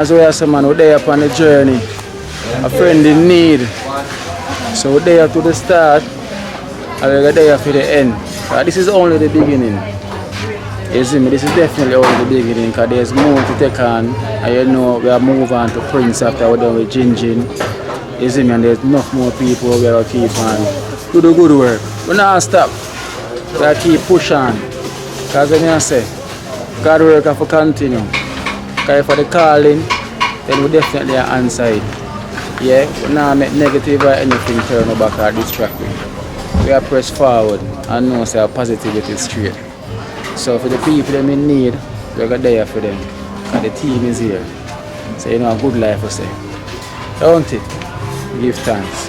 As we are some man, we're there upon the journey. A friend in need. So we're there to the start and we're there for the end. This is only the beginning. You see me, this is definitely only the beginning because there's more to take on. And you know, we are moving on to Prince after we're done with Jinjin. You see me, and there's enough more people we are going to keep on. Do the good work. We're not stop. We got to keep pushing. Because when I say, God work have to continue. Because for the calling, then we definitely answer it. Yeah, we not make negative or anything turn back or distract me. We are press forward and know say positivity is straight. So for the people them in need, we're going there for them. And the team is here. So you know a good life for say. Don't it? Give thanks.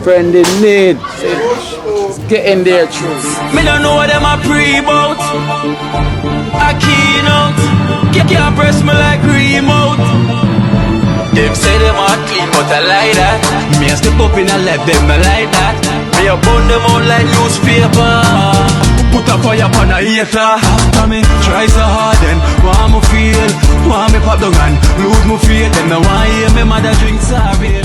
Friend in need. Say, get in there, truth. Me don't know what them a pre-bout. A Kino. Can't press me like remote. Them say them hot clean, but I like that. Me a step up in a left, them I like that. Me a burn them out like newspaper. Put a fire upon a hater. After me, try so hard then want me feel, want me pop down and lose me faith. Them no want hear me mother drink sorry.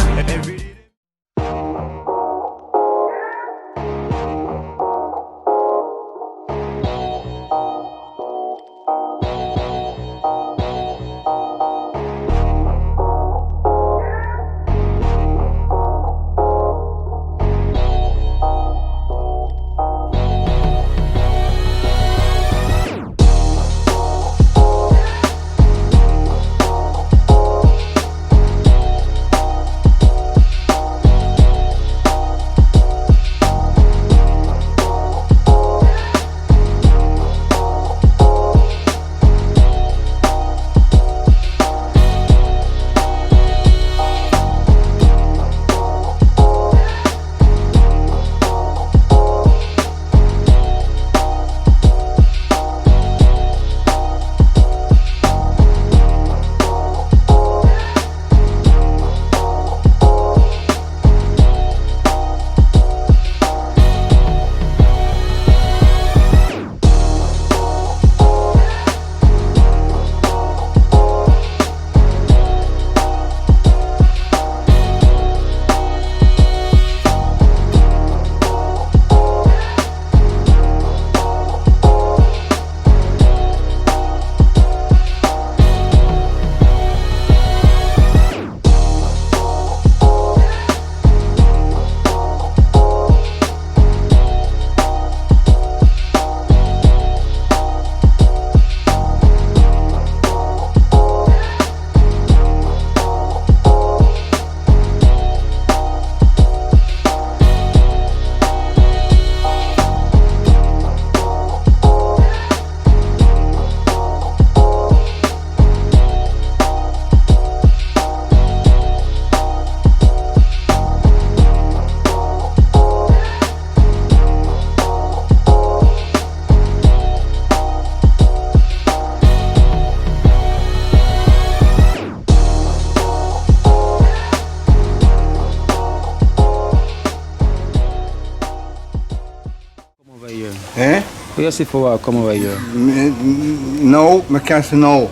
You see for come over here? No, I can't say no.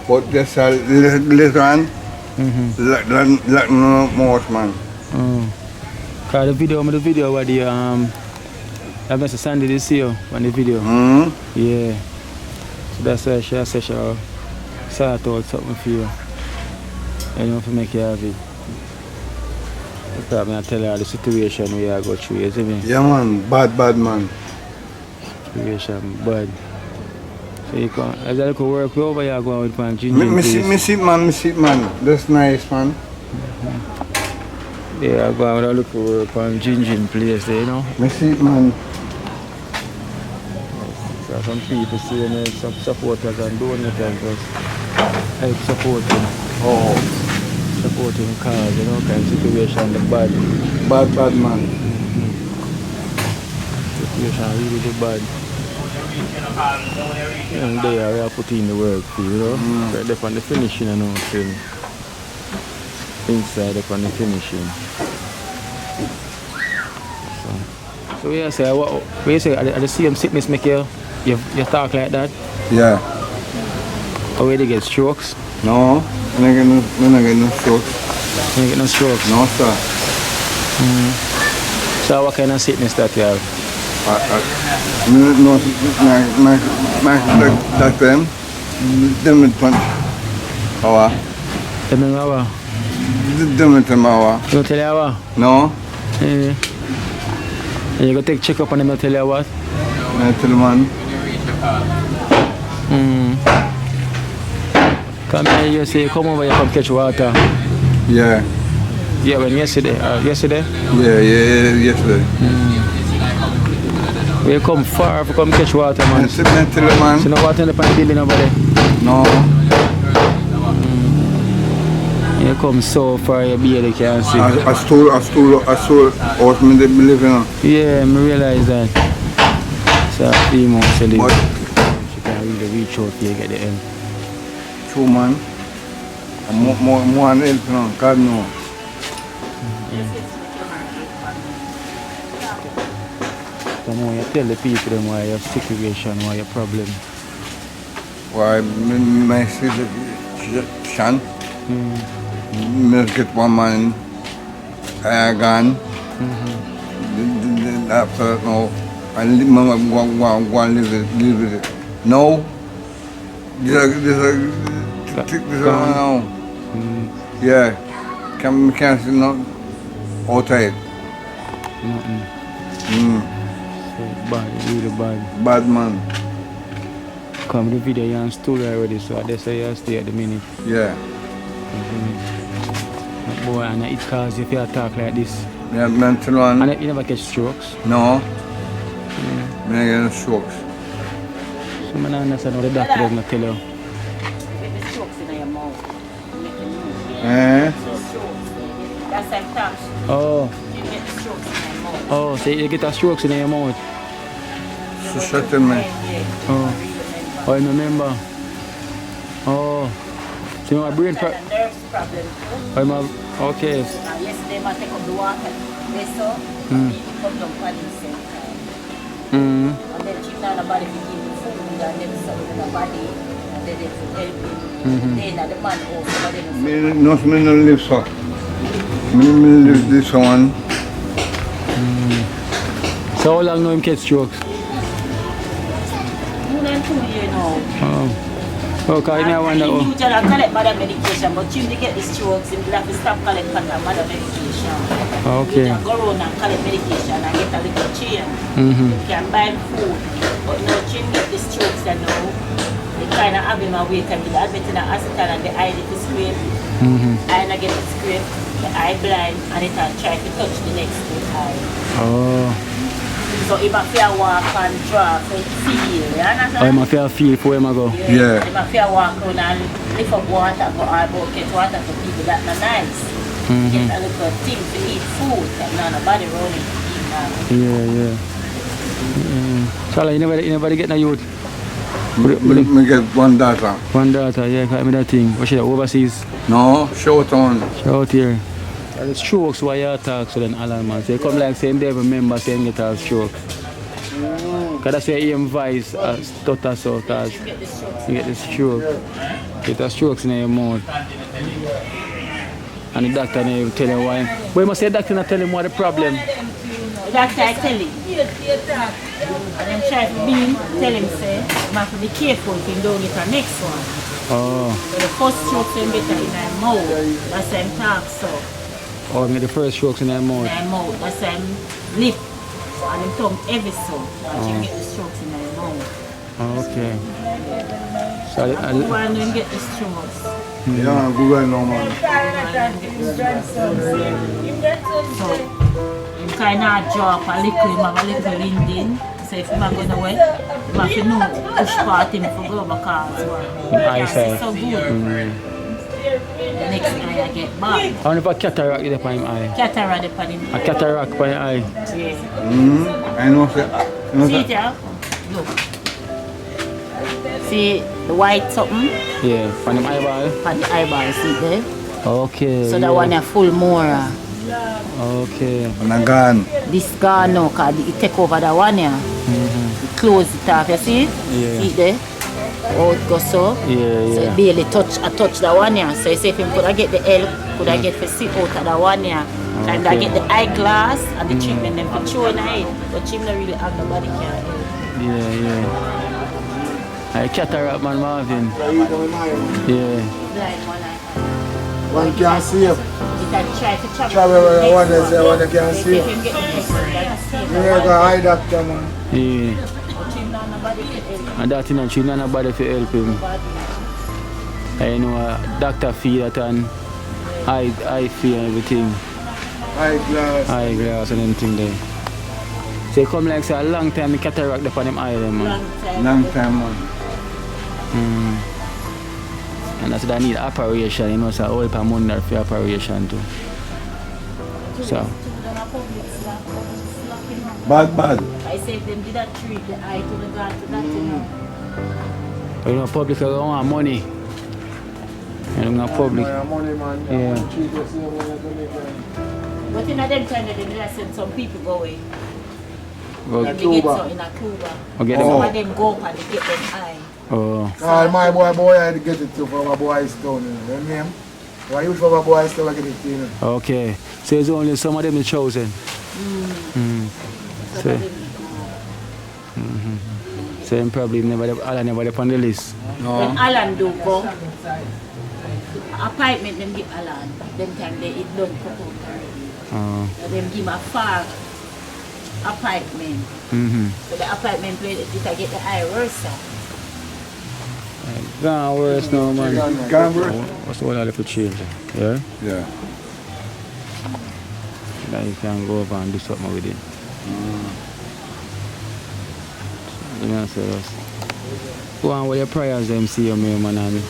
But there's a little one, like no more, man. Cause the video where the I Mr. Sandy this year on the video. Yeah. So that's why she said she'll sort out something for you. And you want to make you have it. I tell her the situation we are go through, you see me? Yeah man, bad man. Situation bad. So you can, as I could work over here, go with my ginger. Me see man. That's nice man. Yeah, I go out and look for work on ginger place there, you know. Me see man. So some people see me, some supporters and donors and just help supporting. Supporting cars, you know, kind of situation the bad man. Situation really bad. And they are putting in the work, you know. Right there on the finishing and everything. Inside upon the finishing. So you say, what you say, are the same sickness make you talk like that? Yeah. Or where they get strokes? No. I don't get no stroke. You get no stroke. No, sir. So what kind of sickness that you have? That them. Them in punch. How? Them in our. Them in tomorrow. You tell you what? No. Yeah. And you go take check up on them and tell you what? I tell the man. Come here, you say, come over here, come catch water. Yeah. Yeah, when yesterday? Yesterday? Yeah, yesterday. We come far to come catch water, man. And sitting there tell the man. So no water in the building over there? No. You come so far, you barely can see. I stole out me they believe in. Yeah, I realize that. So, female selling. But She can really reach out here, get the end. true man. More help, you know. God no. So more you tell the people them why you have situation, why your problem. Why my situation? Me get one man gone. After that now, I go and live with it. No. This now. Yeah. Can't see no outside. Nothing. So bad, really bad. Bad man. Come the video you on stool already, so that's why you stay at the minute. Yeah. Boy, and it cause if you talk like this. Yeah, mental one. And you never catch strokes. No. Me get strokes. So I don't understand what the doctor does not tell you. Get the strokes in your mouth. That's like taps. Oh. You get the strokes in your mouth. Oh, so you get a strokes in your mouth. So shut in me. Oh. I remember. Oh. So you have a brain problem. Nerves problem. Okay. Yesterday I take up the water. Vessel. He come down for the same time. And then chip down the body to give the food and then something in the body. And then they help him. Then the man also. Me no live so. Me live this one. So how long now him get strokes? More than 2 years now. Oh. Okay, I wonder. You usually collect mother medication, but you get the strokes, you have to stop collect mother medication. Okay. You can go around and collect medication and get a little chain. You can buy food, but now you get the strokes and now they kind of have him awake and they admit in the hospital and the eye get scrape. Eye not get scrape, the eye blind, and it can try to touch the next eye. Oh. So if I feel walk and draw, so feel, you understand? I must feel for him go. Yeah. If I feel walk around and lift up water, go or bucket water for people, that's not nice. Get a little thing to eat food, and now nobody running to eat now. So you never get no youth? Me get one daughter. One daughter, yeah, got me that thing. What should I overseas? No, short on. Out here. The strokes why you talk so then Alan man. So you come like saying they remember saying get a stroke. Because that's why EM voice stutter so cause you get the stroke. Get the strokes in your mouth. And the doctor will tell you why. But you must say the doctor not tell him what the problem. The doctor I tell him. And then try to tell him say, you have to be careful if you don't get the next one. Oh. So the first stroke is better in my mouth. That's why I'm talk so. Oh, I get the first strokes in their mouth. In my mouth, that's why I'm lip and I'm tongue heavy so. And you get the strokes in my mouth. Oh, okay. So You want to get the strokes. Yeah, go right now, man. So, you kind of drop a little, you have a little linding. So if you're going away, you have to know push part him for go because eyesight. so good. The next eye I get back. How many cataract is upon him eye? Cataract upon him. A cataract upon your eye? Yeah. I know, sir. See it here? Look. See the white something? Yeah, upon him eyeball? Upon the eyeball, see it there? Okay. So that one a full more. Okay. And I'm gone. This gone now, because it take over the one here. It close it off, you see it? Yeah. See it there? out go so. Yeah, So yeah. barely touch that one here. So you say if him could I get the help, could I get for see out of that one here. And I get the eyeglass and the treatment them for chewing head. But him not really have nobody can help. Yeah, yeah. I cataract man Marvin. Yeah. Blind one eye. One can't see him. He can try to Travel where one is there, one can If see him him. get the next one, that's the same. You ain't got eye doctor, man. Yeah. But him not nobody can help. And that you know, she not nobody to help him. I know doctor fee that and eye fee and everything. Eyeglass. Eyeglass and everything there. So it come like say a long time the cataract upon them eye them, man. Long time, man. And that's why I need operation, you know, so all per month for operation too. So Bad. I say if them did that treat the eye to the God to that you know. you know public don't want money. You know public. Money, man. Yeah. Treat the same way you do it, man. But in them time they did send some people go away. Go, They get Cuba. some in a Cuba. get Some them. of them go up and they get them eye. Oh. My boy, I had to get it to from my boy's town, you know. Your name? Why you from my boy's town, I get it to you. Okay. So it's only some of them is chosen. So, so them probably never on the list. When Alan do go, appointment them give Alan. Them time they it done put out already. So them give a far appointment. So the appointment play it I get the eye worse. Gone worse now, man. Gone worse? What's the one little change? Yeah? Yeah. Now you can go over and do something with it. You know, so that's go on with your prayers, them see you, man, and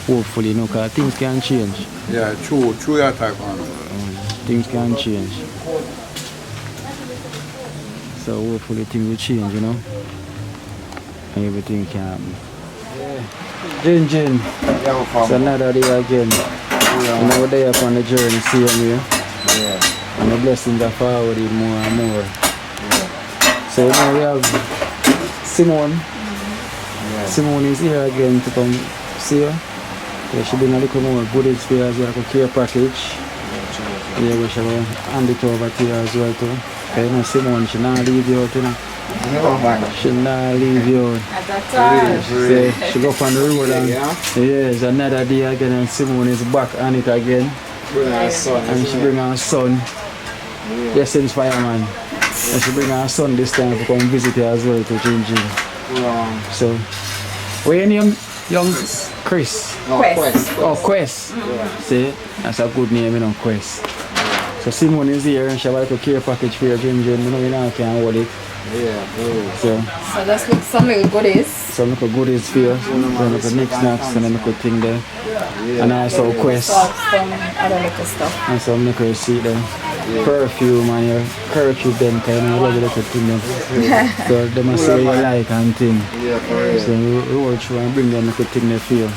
hopefully, you know, because things can change. Yeah, true that type, man. Things can change. So hopefully things will change, you know. And everything can happen. Jin. It's another day again. Another day upon the journey, see you here. And the blessings are forwarded more and more. So now we have Simone. Simone is here again to come see you. Yeah, she bring a little more goodies for you as well, like a care package. Yeah, we shall hand it over to you as well too. Because you know Simone, she not leave you out, you know. She not leave you out. She go up on the road and it's another day again and Simone is back on it again. And she bring her son. Yes, since fireman. And she bring her son this time to come visit her as well to Jin. So, what's your name? Young Chris? Quest. Oh, Quest. See, that's a good name, you know, Quest. So Simone is here and she have a care package for your Jin. You know, you know, can hold it. So that's with some little goodies. some little goodies for you. Some little knickknacks and a little thing there. And also Quest. Some other little stuff. And some little receipt there. Perfume and your curfew them kind of love little thing them. So they must say you like and thing. So we work through and bring them little thing there for you.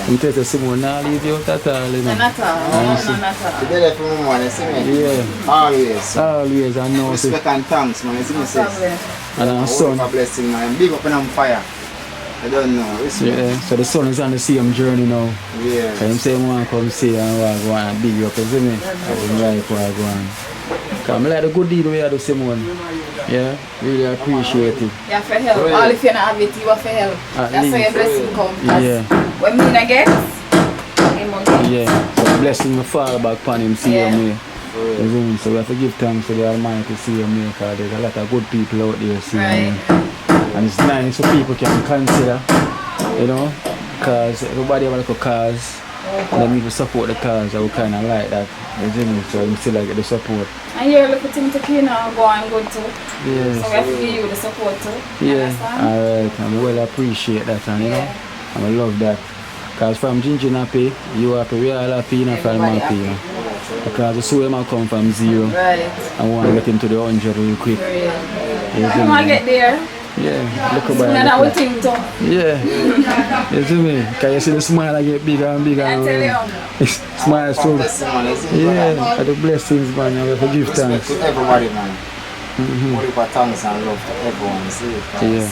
I'm telling you, Simone, now leave you out at all, you know. Not at all. Not at all. You did it for me, man, you see me? Yeah, Always. always, I know. See. Respect and thanks, man, you see me, sis? And our son. For blessing, man. Big up and on fire. I don't know. Respect. Yeah, so the son is on the same journey now. Yeah. So him say, I want to come see and I go and big you up, you see me? I'm like, where I go on. Because I like the good deed we do, Simone. Yeah, really appreciate it. Yeah, for help. All if you don't have it, you have for help. At That's least. how your blessing comes. Yeah. When me not get, him will get. Yeah, so blessing will fall back upon him, see him here. You see me? So we have to give thanks to the Almighty, see him here, because there's a lot of good people out there, see him here. And it's nice so people can consider, you know, because everybody have like a cause. And then people support the cause, I would kind of like that, you see me? So we still like get the support. And you're looking to Kino go and good too. Yes. So we have to give you the support too. Yeah, Understand? alright, and I well appreciate that, and you know, and I love that. Because from Ginger happy, you happy, we all happy, you know, from Everybody happy, you know. Because the soul might come from 0. Right. I want to get into the 100 real quick. You see You me? want to get there? Yeah, look It's not about that we it. think too. Yeah, you see me? Can you see the smile I get bigger and bigger? I and tell you. smile so. Blessing, man, you see me? Yeah, and the blessings, man, I have to give Respect thanks. to everybody, man. Only for thanks and love to everyone, you see? Yeah.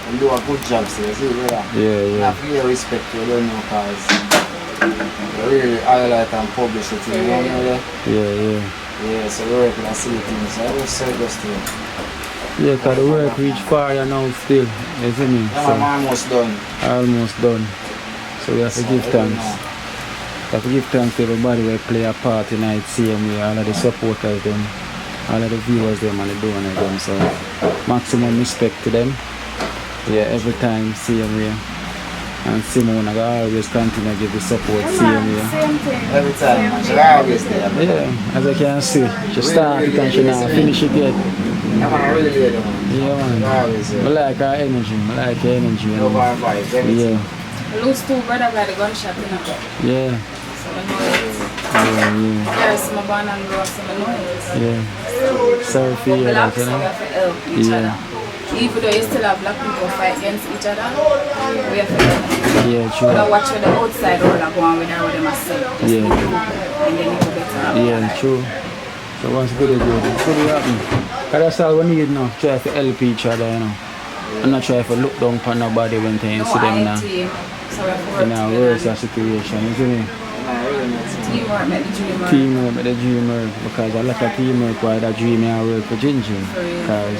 and do a good job, so you see, brother. Yeah. Not really respect you, don't know, because you really highlight and publish it, you know, Yeah. Yeah, so we work in a city things, so I will say just to you. Yeah, because the work reach far now still, you see me? Yeah, I'm almost done. Almost done. So we have to give thanks. We have to give thanks to everybody who play a part tonight, CMA, all of the supporters them, all of the viewers them and the donors them. So maximum respect to them. Yeah, every time CMA. And Simone, I always continue to give the support, CMA. Same thing. Every time, man. She's always there. Yeah, as I can see, she started and she now finish it yet. Yeah, man, I really there, man. Yeah, man. Always there. I like her energy, I like her energy. Love our vibes, everything. Yeah, Lose 2 brother by the gunshot, you know. yeah, So I know it. yeah, There's my band and bros, so I know it. yeah. Sorry for But you, black, you so we know. have to help each Yeah. other. Even though you still have black people fight against each other, we have to help. Yeah, But I true. watch the outside all that go on with what they must say. Just Yeah. be true, and then you go better. Yeah, true. So once good is good, good will happen. Because that's all we need now, try to help each other, you know. I'm not trying to look down on nobody when they No, see them now. team. So we have to work In a together. worse situation, isn't it? Teamwork make the dream work. Teamwork with the dream work, because a lot of teamwork why that dream and work for Ginger. Because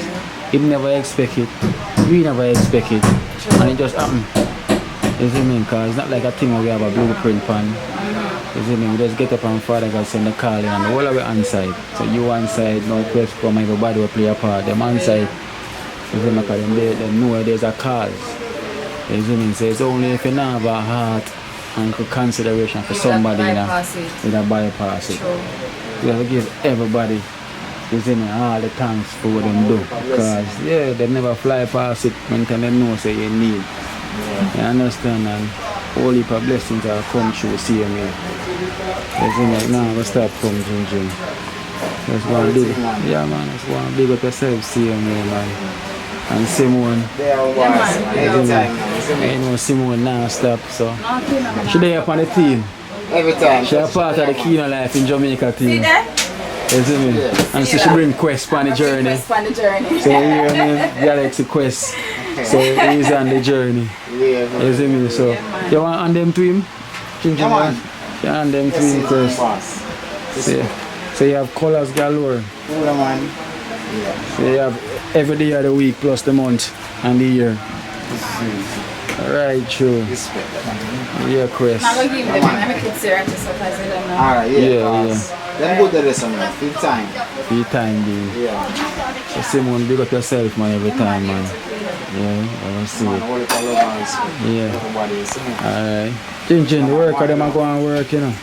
he never expect it, we never expect it, and it just happen. You see me? Because it's not like a thing where we have a blueprint pan. You see me? We just get up and Father God send the call in and the whole of it on side. So you on side, no quest from everybody will play a part. Them on side. You see me? Because they know there's a cause. You see me? So it's only if you don't have a heart and good consideration for somebody, you know, with a bypass it. True. You have to give everybody, you see me, all the thanks for what they do. Because, yeah, they never fly past it when they know say you need. You understand? And all heap of blessings are come through, see me. You see me, now we stop from Ginger. Let's go and big, yeah man, let's go and big up yourself, see me, man. And Simone, They are wise, anytime, man. You see me? you know, Simone now stop, so. No, team, She there up on the team. Every time. She a part of the Kino life in Jamaica See team. that? You see me? And so she bring Quest on the journey. Quest on the journey. So you hear me? Galaxy Quest. So he's on the journey. Yeah, man. You see me? So you want on them to him? Yeah, man. You on them to Yes, him it's Quest. boss. So you have colors galore. Cooler, man. So you have every day of the week plus the month and the year. Right, true. Respect that. Yeah, Quest. I'm going to give them, I'm a kid serious because I don't know. Alright, yeah. Yeah, boss. Then go to the rest of them. Feel time. The time being. Yeah. So Simone, big up yourself, man, every time, man. Yeah, I will see Man, it. all the love and respect. Yeah. Everybody, you see me? Alright. Ginger, the work of them are going to work, you know.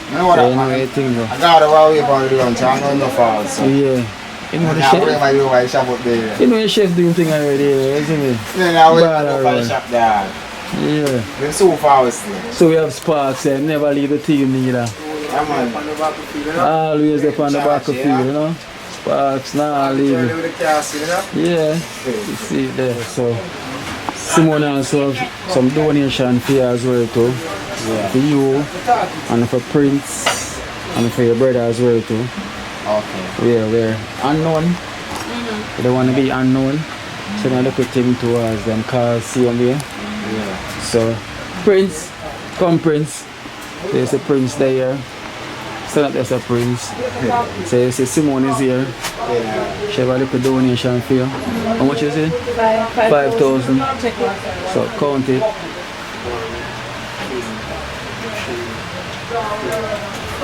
You know what, So you know man? everything, bro. I got to away from the lunch. I'm not enough out, so. Yeah. You know the Now, where chef. my you my shop up there? You know the chef doing thing already, isn't it? Then I went Bad to around. the shop there. Yeah. Then so far still. So we have Sparks and never leave the team neither. Yeah, man. Always up on the back of field, you know. Sparks now leave it. With the castle, you know? Yeah. You see it there. So Simone also have some donation for you as well too. Yeah. For you and for Prince and for your brother as well too. Okay. Yeah, we're unknown. They don't want to be unknown. So now look at thing towards them cars, see them here. Yeah. So, Prince, come Prince. There's a Prince there. Stand up, there's a Prince. So you see Simone is here. She have a little donation for you. How much is it? 5,000. So count it.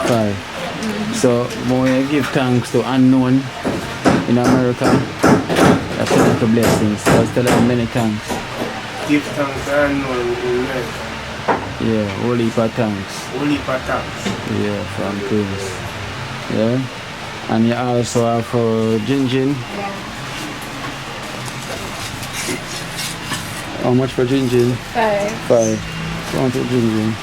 5. So when we give thanks to unknown in America, that's a little blessings. So tell them many thanks. Give thanks to unknown in America. Yeah, whole heap of thanks. Only for thanks. Yeah, from Prince. Yeah. And you also have for Jinjin. How much for Jinjin? 5. 5. Count it Jinjin.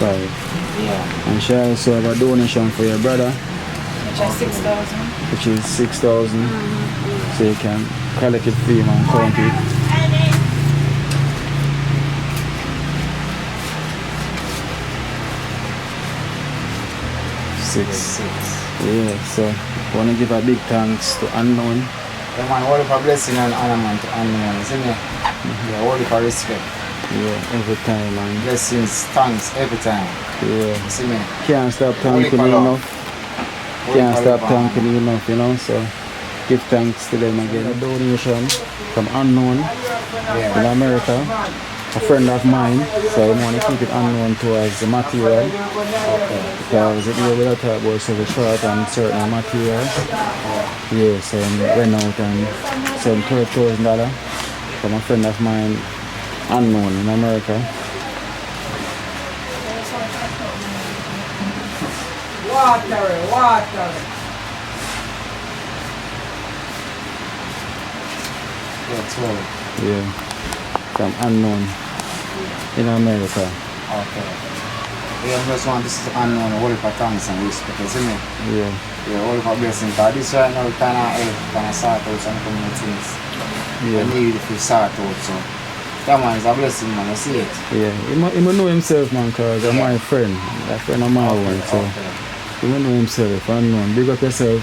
5. Yeah. And she also have a donation for your brother, Which is 6,000. which is 6,000. So you can collect it for him and count it. Six. Yeah, so I want to give a big thanks to Unknown Yeah, man, all for blessing and honor, man, to honor, you see me? Yeah, all for respect. Yeah, every time, man. Blessings, thanks, every time. Yeah. You see me? Can't stop thanking you enough. Can't stop thanking you enough, you know, so give thanks to them again. A donation from unknown in America, a friend of mine, so I want to keep it unknown towards the material, because it will talk about so short and certain material. Yeah, so I went out and sent $12,000 from a friend of mine, unknown in America. Water. That's right. Yeah, from unknown in America. Okay. Yeah, I just want this to unknown, all for thanks and respect, you see me? Yeah. Yeah, all for blessing. Because this right now, kind of help, kind of sort out some things. Yeah. I need if you sort out, so. That man is a blessing, man, I see it. Yeah, he must know himself, man, because I'm my friend. A friend of mine, so he must know himself, unknown. Big up yourself.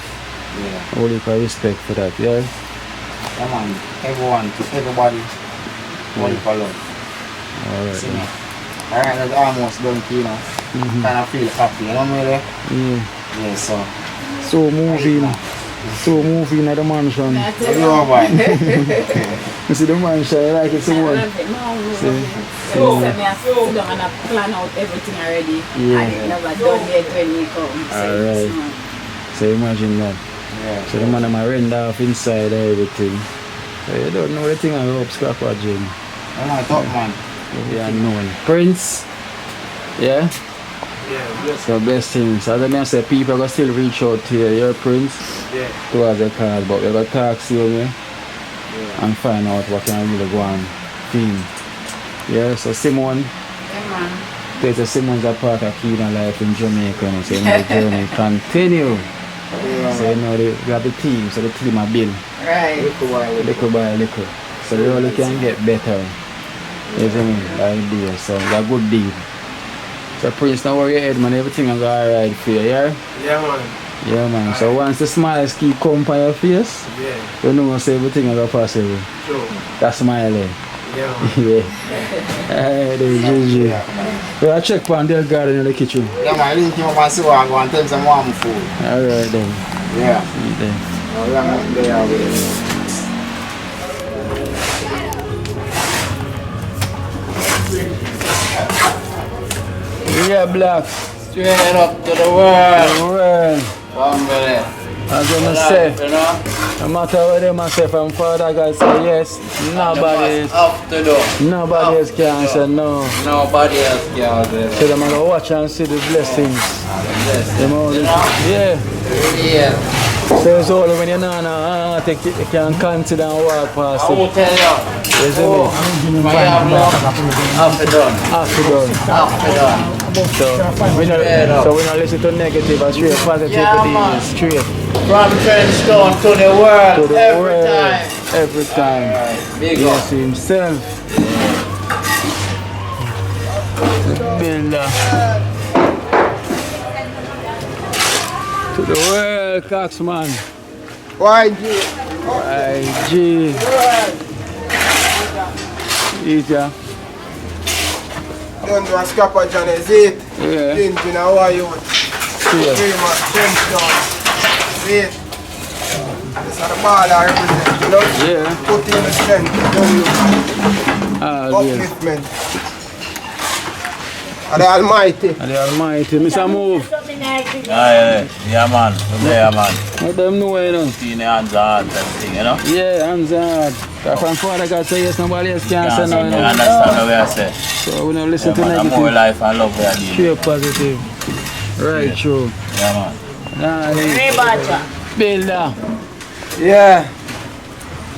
Yeah. All you can respect for that, yeah? Yeah, man, everyone, everybody, all for love. Alright. See me? Alright, that's almost done, Kino. Kind of feel happy, you know me there? Yeah. Yeah, so. So moving at the mansion. You know, boy. You see the mansion, you like it so much? So me I sit down and I plan out everything already. Yeah. And it never done yet when we come. So Alright. So imagine that. Yeah. So the man am render off inside everything. So you don't know the thing I hope scrapper Jim. I'm a top man. Yeah, unknown. Prince? Yeah? Yeah, bless. So best things. As I say, people are still reach out to you, your Prince, Yeah. towards the card, but we're going to talk to you and find out what can really go on team. Yeah, so Simone, yeah, man. Peter Simon's a part of Kino life in Jamaica, and so you know, the journey continue. So you know, we have the team, so the team are built Right. little by little. So they only can get better. You see me? The idea, so it's a good deal. So Prince, don't worry your head, man, everything will go alright for you, yeah? Yeah, man. Yeah, man. So once the smiles keep coming on your face, Yeah. you know say everything will go possible. Sure. That smiling. Yeah, man. Yeah. Alright, then, GG. We are check on their garden in the kitchen. Yeah, man, link him up and see what I'm going to tell some warm food. Alright then. Yeah. See you then. Oh, yeah, man, they are with Yeah, Black. straight up to the world. Well, Family. as I'm say, no matter what they say from Father God say yes, nobody else can say no. Nobody else can say So them gonna watch and see the blessings. Them all Yeah. So it's all when you're not take you can consider and walk past I will it. tell you. You see me? I have no half done. After done. Half done. So we not listen to negative or straight positive Yeah, man. ideas, straight From TrenchTown to the world. to the every world. time. Every time. Right. Big Yes, up. himself. The builder. To the world, Coxman. YG. IG. Eat ya. Don't do a scrapper, John, is it? Yeah. Engine, how are you? Yeah. Very much. TrenchTown. Is it? This is the ball I represent, you know? Yeah. Put in the strength, you Ah, know, yeah. upliftment. And the Almighty. And the Almighty. Mr. Move. Yeah, man. Yeah, man. Let them know, you know. See the hands are hard and thing, you know? Yeah, hands hard. From Father God say yes, nobody else can say no, you You know. understand what I say? So we don't listen Yeah, to man. I'm more negative. life and love we are dealing. Straight positive. Right, true. Yeah, man. Nah, builder. Yeah.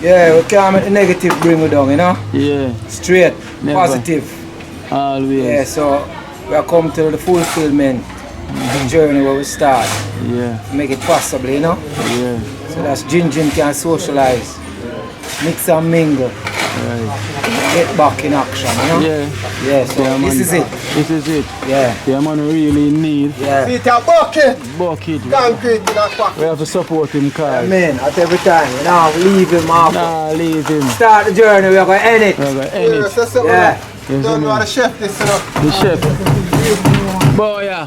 Yeah, we can't make the negative bring we down, you know? Yeah, Straight, Never. positive. always. Yeah, so we are come to the fulfillment, the journey where we start. Yeah, Make it possible, you know? yeah. So that's Jin can socialize, mix and mingle. Get back in action, you know? Yeah. Yeah, so Yeah, this man. is it. This is it. Yeah. Yeah, man, we really need Yeah. See, it's a bucket. bucket. Concrete in that pocket. We have to support him, cause Man, at every time, you know, leave him off. nah, leave him. Start the journey, we are going to end it. We're gonna end Yeah, it. so something Yeah. Yes, don't know man. how to chef this, you know. The chef. Boy, yeah.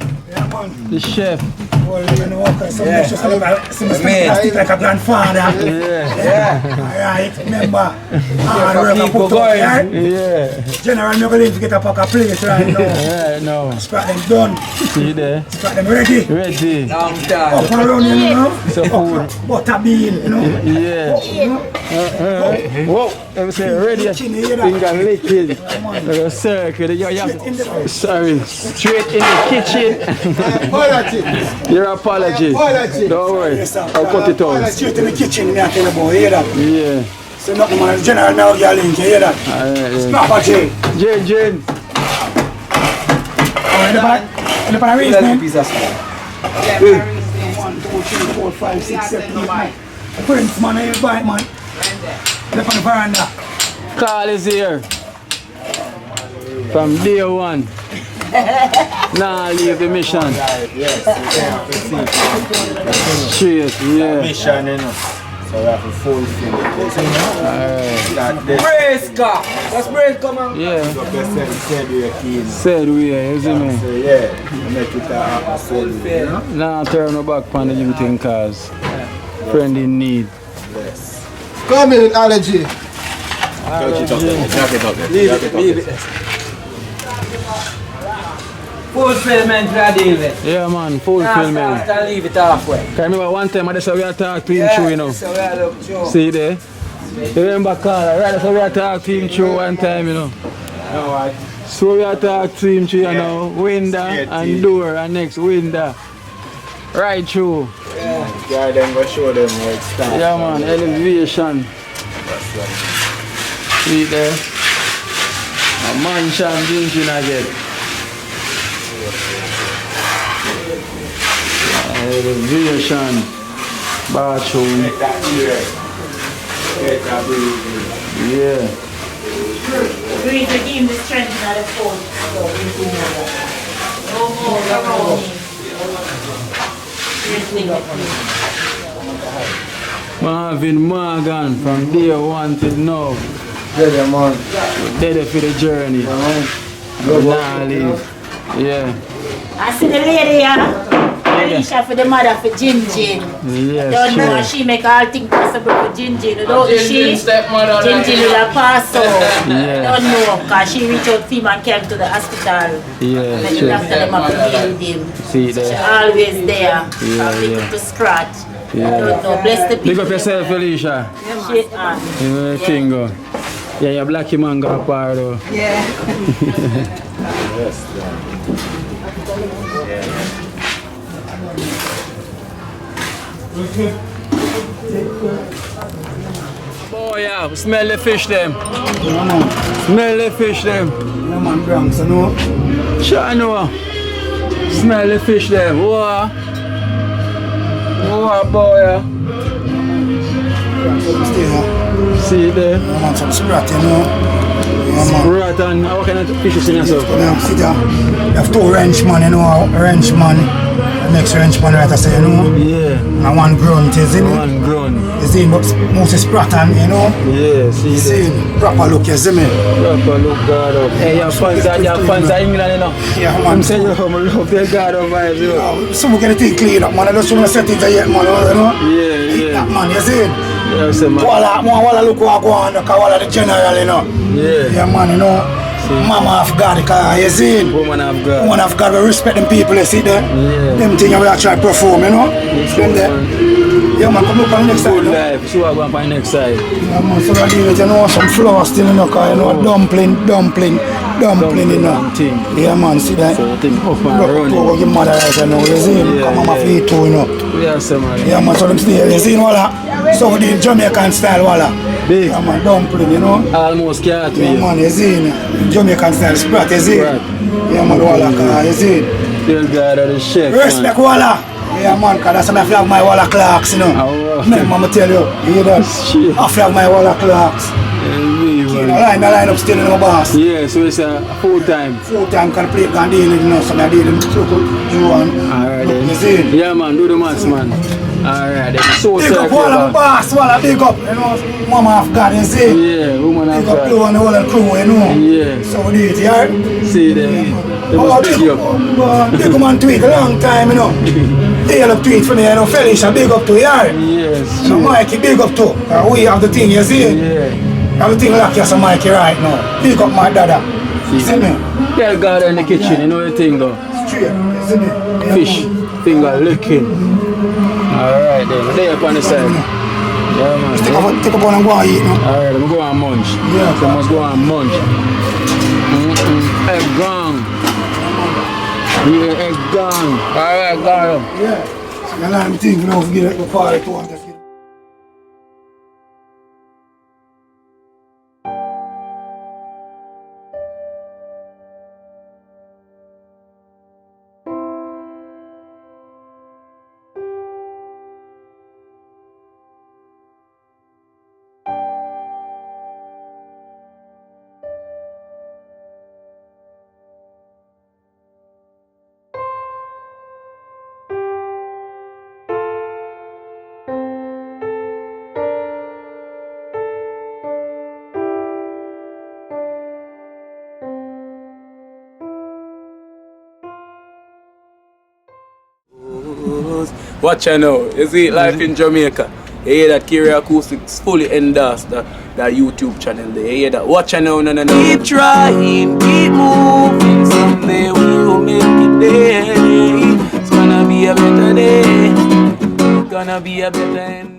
The chef. Well, you know, because some Yeah. make sure some Man. speak like a grandfather. Yeah. Yeah. Alright, remember, hard work and Keep put going. up, right? Yeah. General, I'm not going to get a pack of plate right now. Yeah, no. Sprat them done, See there? sprat them ready. Ready. Long time. Up and around, you know. So food. Butter bean, you know. Yeah. Whoa. Let me say ready. Kitchen, you hear that? Finger licking. Like a circle. Sorry. Straight in the kitchen. Apology. Your apology. Apology. Don't worry. Yes, sir. I'll cut it out. Straight in the kitchen, me I tell you about, you hear that? Yeah. So nothing man, General now, girl, you hear that? Snapper J. Jane. In the back, Little reason. piece of stuff. 1, 2, 3, 4, 5, 6, 7, 8, 9. Prince, man, I bite, man. Left on the veranda. Carl is here. From day one. Nah, leave the mission. Straight, yeah. Mission, you know. So we have to fulfill it. Praise God. That's praise God, man. Yeah. Said we are keen. Said we are, you see me? So yeah, make it happen. Said we, you know. Nah, turn no back on the youth thing, cause friend in need. Come in, allergy. Leave it. Fulfillment we are dealing with. Yeah, man, Nah, fulfillment. start and leave it halfway. Can you remember one time I just said we had talked to him through, you know? So we are look through. See there? You remember Carl, right? So we had talked to him through one time, you know? So we had talked to him through, you know, window and door and next window. Right through. Yeah, then go show them where it starts. Yeah, man, elevation. See there? A mansion drinking again. Elevation. Bathroom. Yeah. Agreed to give him the strength of the phone. No more around him. Marvin Morgan from day one till now. Yeah, man. We're dead for the journey. Nah, leave. Yeah. I see the lady here. Alicia for the mother for Jin. Yes, Don't know sure. how she make all things possible for Jin. Without she, stepmother. Jin will have passed out. Yeah. Don't know because she reached out to him and came to the hospital. Yeah, And then the sure. doctor them have to deal with him. See She there. always there. Yeah, From yeah. little to scratch. Yeah. Don't know. Bless the Pick people. up yourself, Alicia. She, You know the thing go. Yeah, your black man got a part though. Oh yeah, smell the fish them. Smell the fish them. Yeah, man, Bronx, you know. Sure know. Smell the fish them. Whoa. Whoa boy. Stay here. See there. Yeah, man, some sprat, you know. Yeah, man. Right, and how can I fish this in yourself? You know, sit here. You have 2 wrenchman, you know, wrenchman. The next wrenchman, right, I say, you know. Yeah. And 1 grunt, you see me? One grown. You see, but mostly sprattan, you know. Yeah, see You there. see, proper look, you see me? Proper look God up. Hey, your fans are England, you know. Yeah, man. I'm saying you love their God up vibes, you know. Yeah, some get the thing clean up, man. I just want to set it yet, man, you know. Yeah, That yeah. man, you see? Yeah, say man. Walla look what go on, because Walla the general, you know. Yeah. Yeah, man, you know. Mama of God, because you see? Woman of God. Woman of God, we respect them people, you see there? Yeah. Them things we are trying to perform, you know? Them there. Yeah, man, come look on the next side, Good you know? life. See what going on the next side. Yeah, man, so we're dealing with, you know, some flour still, you know, because, you know, dumpling, you know. Thing. Yeah, man, see that? So I think up and Look running. to your mother right now, you see? Yeah, Come on, yeah. feet too, you know. We are somebody. Yeah, man, so them stay, you see, Walla? So the Jamaican style, Walla. Big. Yeah, man, dumpling, you know. Almost can't Yeah, be. man, you see, Jamaican style sprat, you see? Sprat. Yeah, man, Walla, you see? Still God of the chef, Respect, man. Walla. Yeah, man, because that's my flag, my Walla Clarks, you know. Oh, wow. Remember, I'ma tell you, you hear that? Shit. I flag my Walla Clarks. Yeah, we, Keep line up still in my boss. Yeah, so it's a full-time. Full-time can play can deal with, you know, so I deal with you and Alright then. you see? Yeah man, do the maths man. Alright then. So big up all of the boss, all a big up, you know, Mama of God, you see? Yeah, woman of big up God. you and the whole crew, you know? Yeah. So we do it, yeah? See them. They must pick you up. Big up and tweet a long time, you know. They up tweet for me, you know, Felicia, big up to you, yeah? Yes. So Mikey, big up to. We have the thing, you see? Yeah. Everything like you, so Mikey right now. Big up my dada. See me? Girl got her in the kitchen, you know the thing though. Straight, you see me? Fish, finger licking. Alright then, lay up on the side. Yeah man. Take up on and go and eat now. Alright, I'm going to munch. Yeah. So I must go and munch. Egg gone. Yeah, egg gone. Alright, gone. Yeah. So you learn things, you know, if you get a party to one. Watch out now. You see life in Jamaica. You hear that Kira Acoustics fully endorsed that YouTube channel there. You hear that? Watch out now, no. Keep trying, keep moving. Someday we will make it there. It's gonna be a better day. It's gonna be a better end.